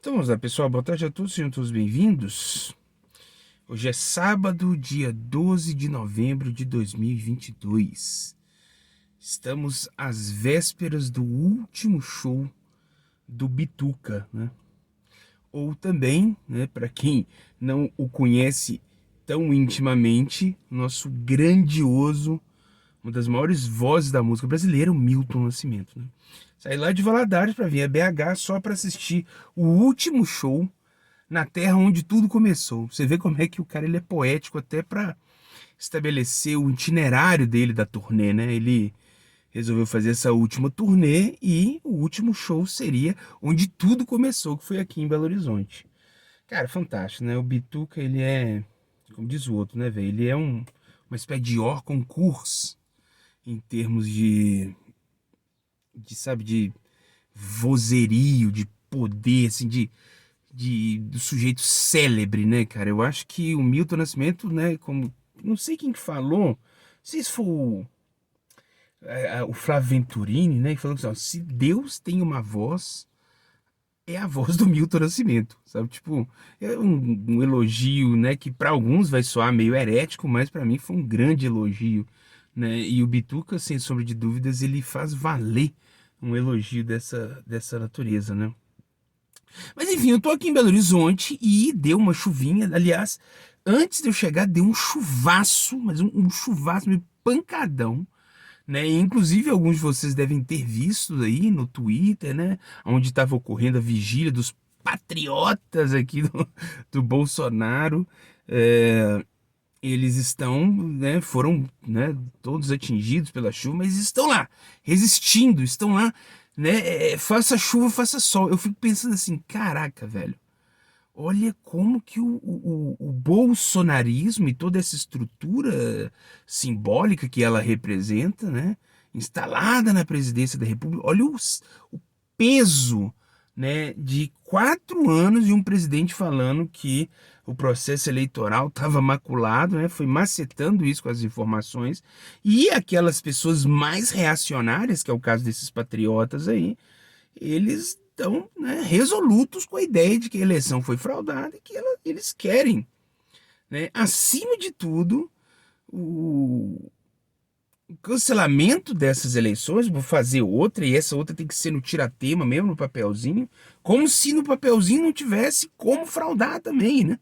Então vamos lá, pessoal. Boa tarde a todos, sejam todos bem-vindos. Hoje é sábado, dia 12 de novembro de 2022. Estamos às vésperas do último show do Bituca, né? Ou também, né, para quem não o conhece tão intimamente, nosso grandioso, uma das maiores vozes da música brasileira, o Milton Nascimento, né? Saí lá de Valadares para vir a BH só para assistir o último show na terra onde tudo começou. Você vê como é que o cara ele é poético até para estabelecer o itinerário dele da turnê, né? Ele resolveu fazer essa última turnê e o último show seria onde tudo começou, que foi aqui em Belo Horizonte. Cara, fantástico, né? O Bituca, ele é, como diz o outro, né, velho? Ele é uma espécie de hors concurso em termos sabe, de vozerio, de poder, assim, do sujeito célebre, né, cara? Eu acho que o Milton Nascimento, né, como não sei quem que falou, não sei se foi o Flávio Venturini, né, que falou que assim, ó, se Deus tem uma voz, é a voz do Milton Nascimento, sabe? Tipo, é um elogio, né, que para alguns vai soar meio herético, mas para mim foi um grande elogio, né? E o Bituca, sem sombra de dúvidas, ele faz valer um elogio dessa natureza, né? Mas enfim, eu tô aqui em Belo Horizonte e deu uma chuvinha. Aliás, antes de eu chegar, deu um chuvaço, mas um chuvaço meio pancadão, né? E, inclusive, alguns de vocês devem ter visto aí no Twitter, né? Onde estava ocorrendo a vigília dos patriotas aqui do Bolsonaro. É, eles estão, né? Foram, né? Todos atingidos pela chuva, mas estão lá, resistindo, estão lá, né? Faça chuva, faça sol. Eu fico pensando assim, caraca, velho. Olha como que o bolsonarismo e toda essa estrutura simbólica que ela representa, né, instalada na presidência da República, olha o peso, né, de 4 anos de um presidente falando que o processo eleitoral estava maculado, né, foi macetando isso com as informações, e aquelas pessoas mais reacionárias, que é o caso desses patriotas aí, eles estão, né, resolutos com a ideia de que a eleição foi fraudada e que eles querem, né, acima de tudo, o cancelamento dessas eleições, vou fazer outra, e essa outra tem que ser no tiratema mesmo, no papelzinho, como se no papelzinho não tivesse como fraudar também, né?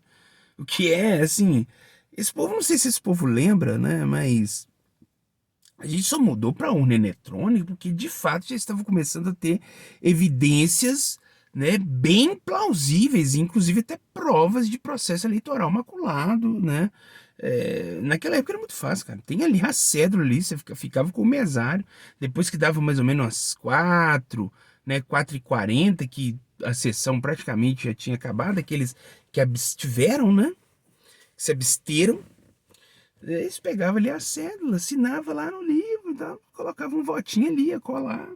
O que é, assim, esse povo, não sei se esse povo lembra, né, mas a gente só mudou para urna eletrônica porque de fato já estava começando a ter evidências, né, bem plausíveis, inclusive até provas de processo eleitoral maculado, né? Naquela época era muito fácil, cara. Tem ali a cédula ali, você ficava com o mesário, depois que dava mais ou menos umas 4, né, 4h40, que a sessão praticamente já tinha acabado, aqueles que abstiveram, né? Que se absteram, eles pegavam ali a cédula, assinava lá no livro, tá? Colocava um votinho ali, ia colar.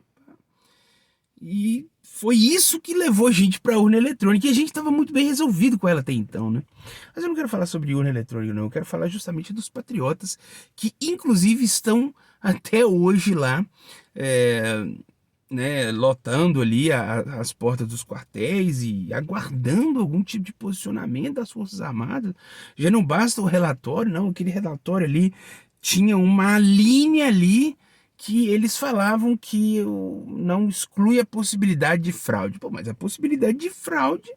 E foi isso que levou a gente para a urna eletrônica. E a gente estava muito bem resolvido com ela até então, né? Mas eu não quero falar sobre urna eletrônica, não. Eu quero falar justamente dos patriotas que, inclusive, estão até hoje lá, é, né, lotando ali as portas dos quartéis e aguardando algum tipo de posicionamento das Forças Armadas. Já não basta o relatório, não. Aquele relatório ali tinha uma linha ali que eles falavam que não exclui a possibilidade de fraude. Pô, mas a possibilidade de fraude,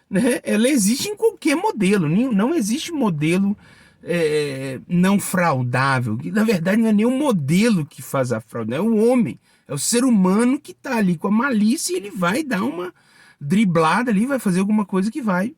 né, ela existe em qualquer modelo. Não existe modelo não fraudável. Que na verdade não é nem o modelo que faz a fraude, é o homem. É o ser humano que está ali com a malícia e ele vai dar uma driblada ali, vai fazer alguma coisa que vai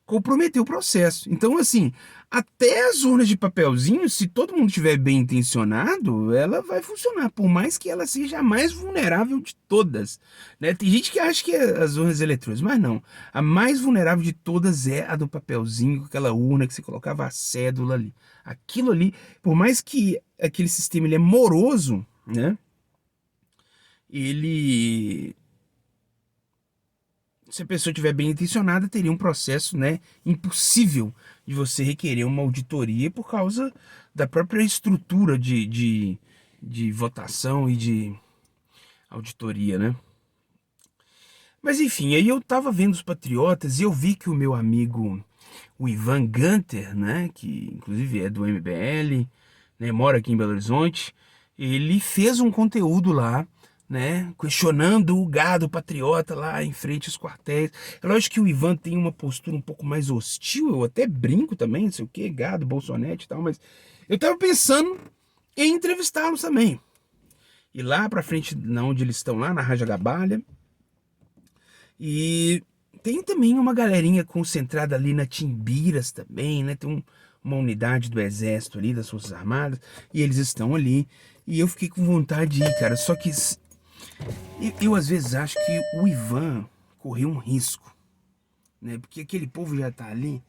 comprometer o processo. Então, assim, até as urnas de papelzinho, se todo mundo estiver bem intencionado, ela vai funcionar, por mais que ela seja a mais vulnerável de todas, né? Tem gente que acha que é as urnas eletrônicas, mas não. A mais vulnerável de todas é a do papelzinho, com aquela urna que você colocava a cédula ali. Aquilo ali, por mais que aquele sistema ele é moroso, né? Ele, se a pessoa estiver bem intencionada, teria um processo, né, impossível de você requerer uma auditoria por causa da própria estrutura de votação e de auditoria, né? Mas enfim, aí eu tava vendo os Patriotas e eu vi que o meu amigo, o Ivan Gunter, né, que inclusive é do MBL, né, mora aqui em Belo Horizonte, ele fez um conteúdo lá, né, questionando o gado patriota lá em frente aos quartéis. É lógico que o Ivan tem uma postura um pouco mais hostil, eu até brinco também, não sei o que, gado, bolsonete e tal, mas eu tava pensando em entrevistá-los também. Ir lá pra frente, na onde eles estão lá, na Raja Gabalha, e tem também uma galerinha concentrada ali na Timbiras também, né? Tem uma unidade do Exército ali, das Forças Armadas, e eles estão ali. E eu fiquei com vontade de ir, cara. Só que eu às vezes acho que o Ivan correu um risco, né? Porque aquele povo já tá ali,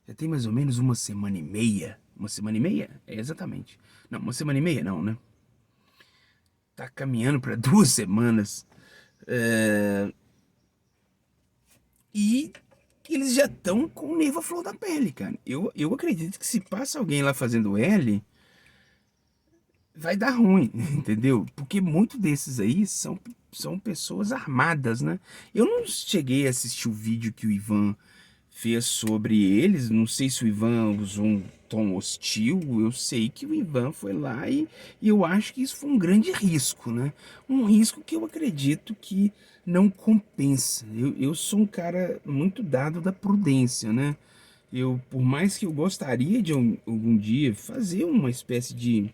já tem mais ou menos uma semana e meia. Uma semana e meia? É exatamente. Não, uma semana e meia não, né? Tá caminhando para 2 semanas. É, e eles já estão com o nervo à flor da pele, cara. Eu acredito que se passa alguém lá fazendo L, vai dar ruim, entendeu? Porque muitos desses aí são pessoas armadas, né? Eu não cheguei a assistir o vídeo que o Ivan fez sobre eles. Não sei se o Ivan usou um tom hostil. Eu sei que o Ivan foi lá e eu acho que isso foi um grande risco, né? Um risco que eu acredito que não compensa. Eu sou um cara muito dado da prudência, né? Por mais que eu gostaria de algum dia fazer uma espécie de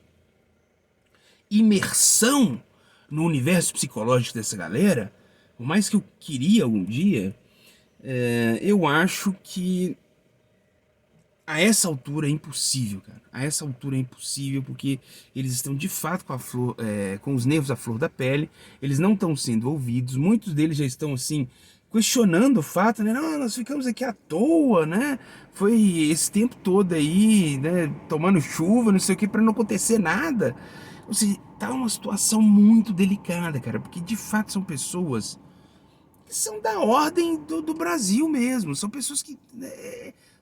imersão no universo psicológico dessa galera, por mais que eu queria algum dia, eu acho que a essa altura é impossível, cara. A essa altura é impossível porque eles estão de fato com a flor, com os nervos à flor da pele. Eles não estão sendo ouvidos. Muitos deles já estão assim questionando o fato, né? Não, nós ficamos aqui à toa, né? Foi esse tempo todo aí, né? Tomando chuva, não sei o que, para não acontecer nada. Ou seja, tá uma situação muito delicada, cara, porque de fato são pessoas que são da ordem do Brasil mesmo. São pessoas que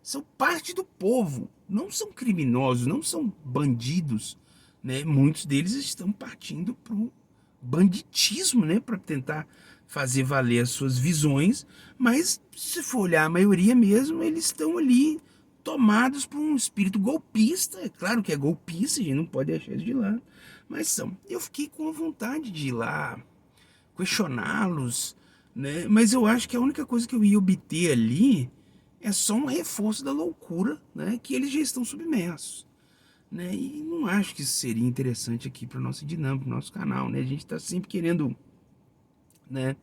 são parte do povo. Não são criminosos, não são bandidos. Né? Muitos deles estão partindo para o banditismo, né? Para tentar fazer valer as suas visões. Mas, se for olhar a maioria mesmo, eles estão ali tomados por um espírito golpista. É claro que é golpista, a gente não pode deixar isso de lado. Mas são. Eu fiquei com a vontade de ir lá questioná-los, né? Mas eu acho que a única coisa que eu ia obter ali é só um reforço da loucura, né? Que eles já estão submersos, né? E não acho que isso seria interessante aqui para nossa dinâmica, pro nosso canal, né? A gente está sempre querendo, né?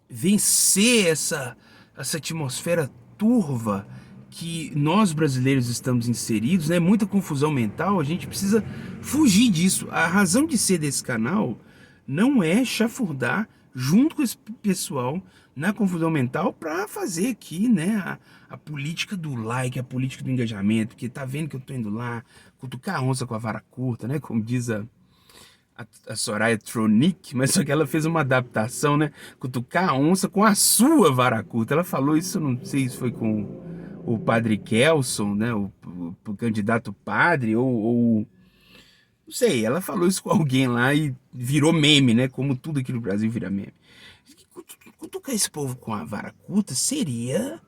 Vencer essa atmosfera turva que nós brasileiros estamos inseridos, né? Muita confusão mental, a gente precisa fugir disso. A razão de ser desse canal não é chafurdar junto com esse pessoal na confusão mental para fazer aqui, né, a política do like, a política do engajamento, porque tá vendo que eu tô indo lá cutucar a onça com a vara curta, né, como diz a Soraya Tronic, mas só que ela fez uma adaptação, né? Cutucar a onça com a sua vara curta. Ela falou isso, não sei se foi com o padre Kelson, né? O candidato padre, ou. Não sei, ela falou isso com alguém lá e virou meme, né? Como tudo aqui no Brasil vira meme. Cutucar esse povo com a vara curta seria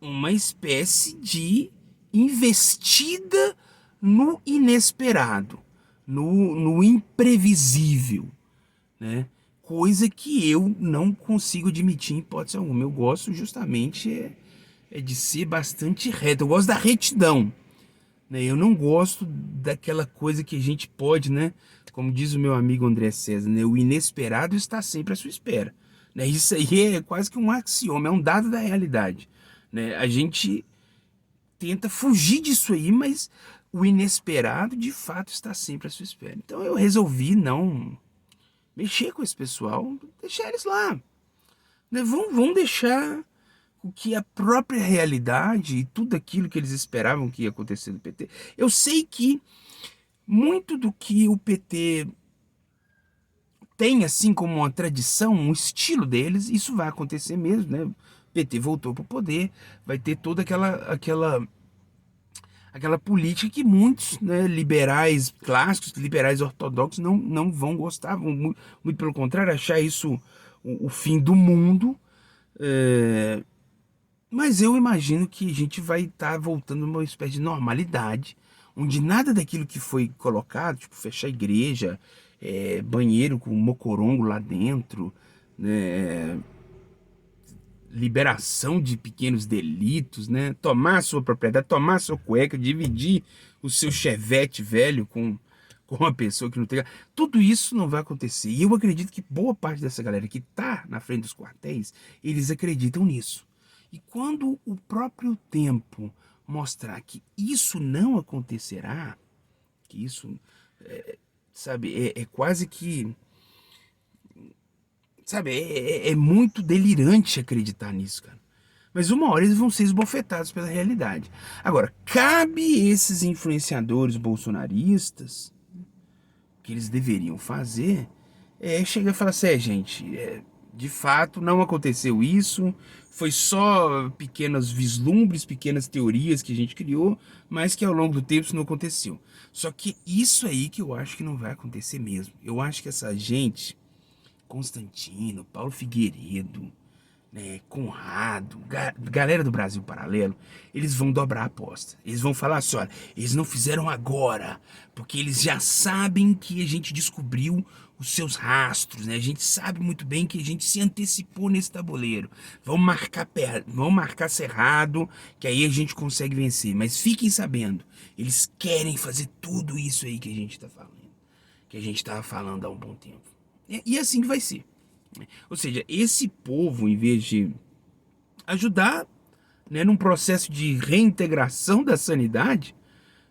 uma espécie de investida no inesperado, no imprevisível, né? Coisa que eu não consigo admitir em hipótese alguma. Eu gosto justamente de ser bastante reto. Eu gosto da retidão, né? Eu não gosto daquela coisa que a gente pode, né? Como diz o meu amigo André César, né? O inesperado está sempre à sua espera. Né? Isso aí é quase que um axioma, é um dado da realidade. Né? A gente tenta fugir disso aí, mas o inesperado de fato está sempre à sua espera. Então eu resolvi não mexer com esse pessoal, deixar eles lá. Né? Vão deixar o que a própria realidade e tudo aquilo que eles esperavam que ia acontecer no PT. Eu sei que muito do que o PT tem assim como uma tradição, um estilo deles, isso vai acontecer mesmo, né? O PT voltou para o poder, vai ter toda aquela política que muitos, né, liberais clássicos, liberais ortodoxos não vão gostar, vão muito pelo contrário, achar isso o fim do mundo. É, mas eu imagino que a gente vai estar voltando a uma espécie de normalidade, onde nada daquilo que foi colocado, tipo fechar a igreja, banheiro com mocorongo lá dentro, né, liberação de pequenos delitos, né? Tomar a sua propriedade, tomar a sua cueca, dividir o seu chevette velho com uma pessoa que não tem. Tudo isso não vai acontecer. E eu acredito que boa parte dessa galera que tá na frente dos quartéis, eles acreditam nisso. E quando o próprio tempo mostrar que isso não acontecerá, que isso, sabe, é quase que, sabe, é muito delirante acreditar nisso, cara. Mas uma hora eles vão ser esbofetados pela realidade. Agora, cabe esses influenciadores bolsonaristas, que eles deveriam fazer, chegar e falar assim, gente, de fato não aconteceu isso, foi só pequenos vislumbres, pequenas teorias que a gente criou, mas que ao longo do tempo isso não aconteceu. Só que isso aí que eu acho que não vai acontecer mesmo. Eu acho que essa gente, Constantino, Paulo Figueiredo, né, Conrado, galera do Brasil Paralelo, eles vão dobrar a aposta. Eles vão falar assim, olha, eles não fizeram agora, porque eles já sabem que a gente descobriu os seus rastros, né? A gente sabe muito bem que a gente se antecipou nesse tabuleiro. Vão marcar cerrado, que aí a gente consegue vencer. Mas fiquem sabendo, eles querem fazer tudo isso aí que a gente tá falando, que a gente tava falando há um bom tempo. E assim que vai ser. Ou seja, esse povo, em vez de ajudar, né, num processo de reintegração da sanidade,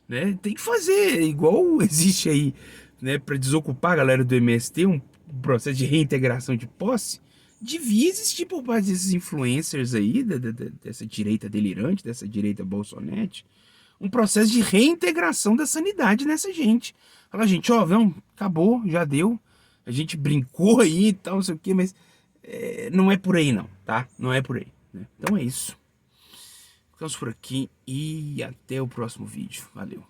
né, tem que fazer igual existe aí, né, para desocupar a galera do MST, um processo de reintegração de posse, devia existir por parte desses influencers aí, dessa direita delirante, dessa direita bolsonete, um processo de reintegração da sanidade nessa gente. Fala, gente, ó, vamos, acabou, já deu. A gente brincou aí e tal, não sei o quê, mas não é por aí não, tá? Não é por aí, né? Então é isso. Ficamos por aqui e até o próximo vídeo. Valeu.